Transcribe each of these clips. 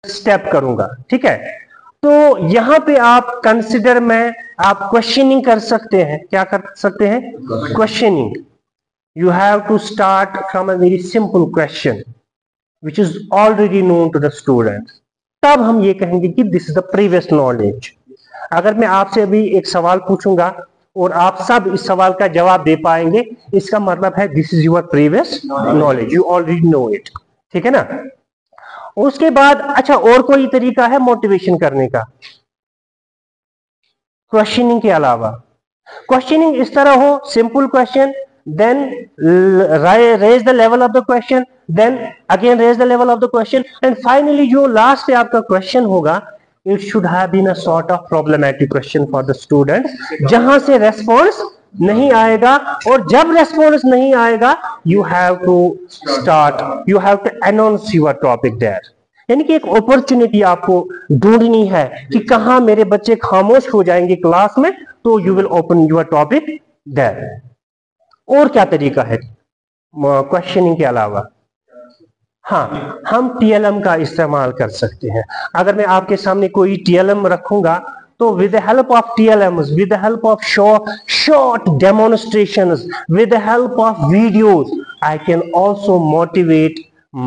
Step करूंगा, ठीक है। तो यहां पे आप कंसिडर में आप क्वेश्चनिंग कर सकते हैं। क्या कर सकते हैं? Questioning. You have to start from a very simple question which is already known to the student. तब हम ये कहेंगे कि this is the previous knowledge. अगर मैं आपसे अभी एक सवाल पूछूंगा और आप सब इस सवाल का जवाब दे पाएंगे, इसका मतलब है this is your previous knowledge, you already know it, ठीक है ना। उसके बाद अच्छा, और कोई तरीका है मोटिवेशन करने का क्वेश्चनिंग के अलावा? क्वेश्चनिंग इस तरह हो, simple question, then raise the level of the question, then again raise the level of the question, and finally जो लास्ट पे आपका क्वेश्चन होगा, it should have been a sort of problematic question for the student, जहां से response नहीं आएगा। और जब रेस्पॉन्स नहीं आएगा, you have to start, you have to announce your topic there. यानी कि एक अपॉर्चुनिटी आपको ढूंढनी है कि कहां मेरे बच्चे खामोश हो जाएंगे क्लास में, तो you will open your topic there. और क्या तरीका है क्वेश्चनिंग के अलावा? हाँ, हम टीएलएम का इस्तेमाल कर सकते हैं। अगर मैं आपके सामने कोई टीएलएम रखूंगा, तो with the help of TLMs, with the help of short demonstrations, with the help of videos, I can also motivate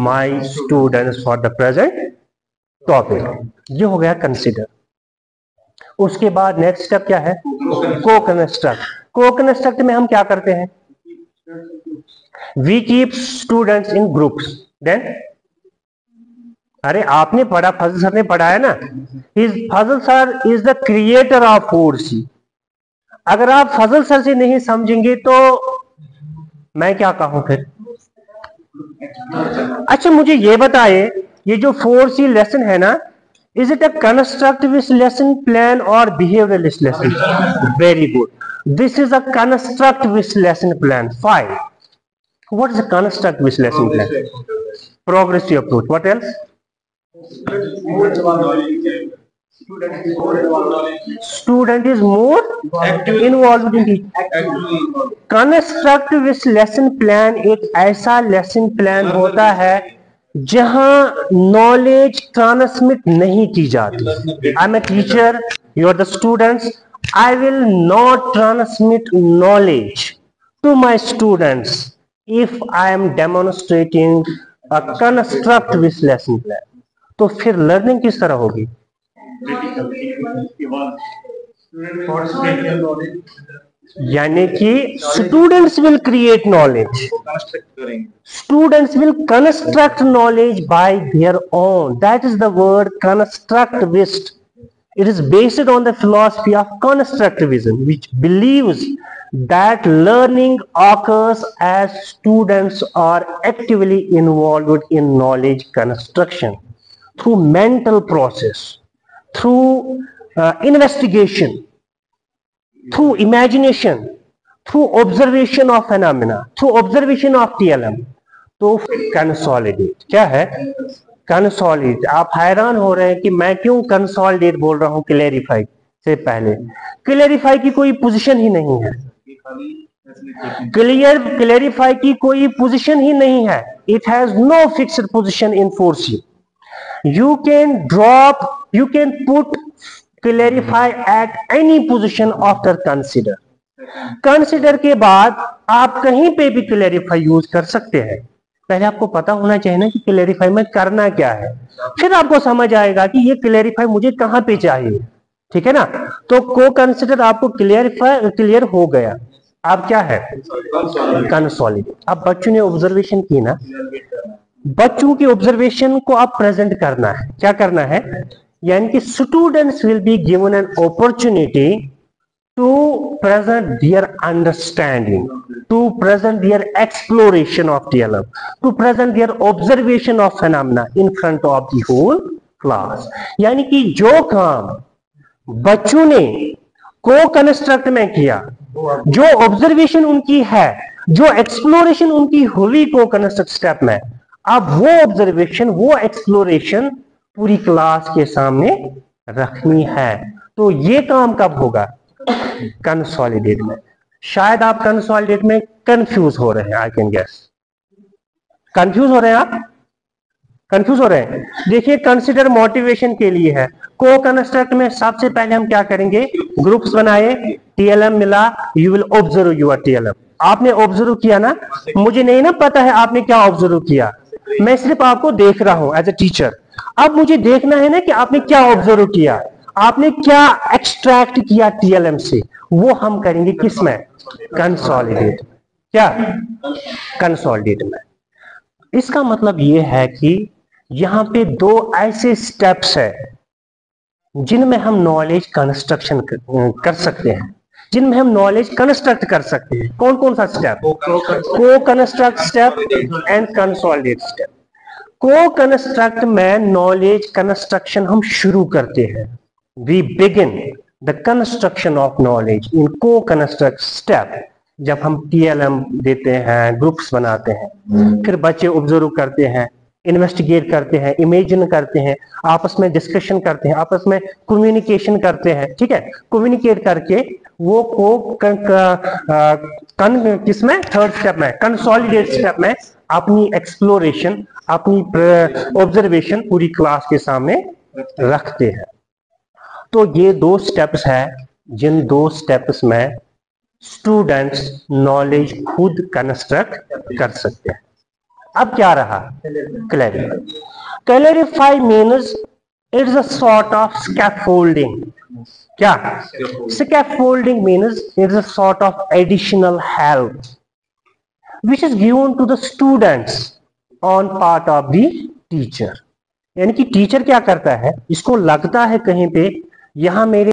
my students for the present topic. ये हो गया कंसिडर। उसके बाद नेक्स्ट स्टेप क्या है? को कंस्ट्रक्ट। को कंस्ट्रक्ट में हम क्या करते हैं? We keep students in groups. Then अरे आपने पढ़ा, फजल सर ने पढ़ाया ना, Fazal sir is the creator of 4C। अगर आप फजल सर से नहीं समझेंगे तो मैं क्या कहूं फिर? अच्छा मुझे ये बताइए, ये जो 4C लेसन है ना, is it a constructivist lesson plan और behaviouralist lesson? Very good, this is a constructivist lesson plan. 5. What is a constructivist lesson plan? Progressive approach. What else? Student is more involved in it. Constructivist lesson plan एक ऐसा lesson plan होता है जहां knowledge transmit नहीं की जाती। I am a teacher, you are the students, I will not transmit knowledge to my students if I am demonstrating a constructivist lesson plan। तो फिर लर्निंग किस तरह होगी? यानी कि students will create knowledge, students will construct knowledge by their own. That is the word constructivist. It is based on the philosophy of constructivism, which believes that learning occurs as students are actively involved in knowledge construction through mental process, through investigation, through imagination, through observation of phenomena, through observation of TLM। तो consolidate क्या है? Consolidate. आप हैरान हो रहे हैं कि मैं क्यों कंसोलिडेट बोल रहा हूं क्लेरिफाई से पहले। क्लेरिफाई की कोई पोजीशन ही नहीं है, क्लेरिफाई की कोई पोजीशन ही नहीं है। It has no fixed position in 4C। You can drop, you can put clarify at any position after consider. Consider के बाद आप कहीं पे भी क्लेरिफाई यूज कर सकते हैं। पहले आपको पता होना चाहिए ना कि क्लेरिफाई में करना क्या है, फिर आपको समझ आएगा कि ये क्लेरिफाई मुझे कहां पे चाहिए, ठीक है ना। तो को कंसिडर आपको क्लियर हो गया। अब क्या है? कंसोलिडेट। अब बच्चों ने ऑब्जर्वेशन की ना, बच्चों की ऑब्जर्वेशन को आप प्रेजेंट करना है। क्या करना है? यानी कि students will be given an opportunity to present their understanding, to present their exploration of TLM, to present their observation of phenomena in front of the whole class। यानी कि जो काम बच्चों ने को कंस्ट्रक्ट में किया, जो ऑब्जर्वेशन उनकी है, जो एक्सप्लोरेशन उनकी हुई को कंस्ट्रक्ट स्टेप में, अब वो ऑब्जर्वेशन, वो एक्सप्लोरेशन पूरी क्लास के सामने रखनी है। तो ये काम कब होगा? कंसोलिडेट में। शायद आप कंसोलिडेट में कंफ्यूज हो रहे हैं, आई कैन गेस। कंफ्यूज हो रहे हैं आप? कंफ्यूज हो रहे हैं? देखिए कंसिडर मोटिवेशन के लिए है। को कंस्ट्रक्ट में सबसे पहले हम क्या करेंगे, ग्रुप्स बनाए, टीएलएम मिला, you will observe your TLM. आपने ऑब्जर्व किया ना, मुझे नहीं ना पता है आपने क्या ऑब्जर्व किया, मैं सिर्फ आपको देख रहा हूं एज ए टीचर। अब मुझे देखना है ना कि आपने क्या ऑब्जर्व किया, आपने क्या एक्सट्रैक्ट किया टीएलएम से, वो हम करेंगे किसमें, कंसोलिडेट। क्या, कंसोलिडेट में। इसका मतलब यह है कि यहां पे दो ऐसे स्टेप्स है जिनमें हम नॉलेज कंस्ट्रक्शन कर सकते हैं, जिनमें हम नॉलेज कंस्ट्रक्ट कर सकते हैं। कौन कौन सा step, co-construct step and consolidate step. Co-construct में नॉलेज कंस्ट्रक्शन हम शुरू करते हैं, we begin the construction of knowledge in co-construct step. जब हम टीएलएम देते हैं, ग्रुप्स बनाते हैं, फिर बच्चे ऑब्जर्व करते हैं, इन्वेस्टिगेट करते हैं, इमेजिन करते हैं, आपस में डिस्कशन करते हैं, आपस में कम्युनिकेशन करते हैं, ठीक है। कम्युनिकेट करके वो को किसमें, थर्ड स्टेप में, कंसोलिडेट स्टेप में अपनी एक्सप्लोरेशन, अपनी ऑब्जर्वेशन पूरी क्लास के सामने रखते हैं। तो ये दो स्टेप्स है, जिन दो स्टेप्स में स्टूडेंट्स नॉलेज खुद कंस्ट्रक्ट कर सकते हैं। अब क्या रहा, clarify. Clarify means it's a sort of scaffolding. क्या, scaffolding means it's a sort of additional help which is given to the students on part of the teacher। यानी कि टीचर क्या करता है, इसको लगता है कहीं पे यहां मेरे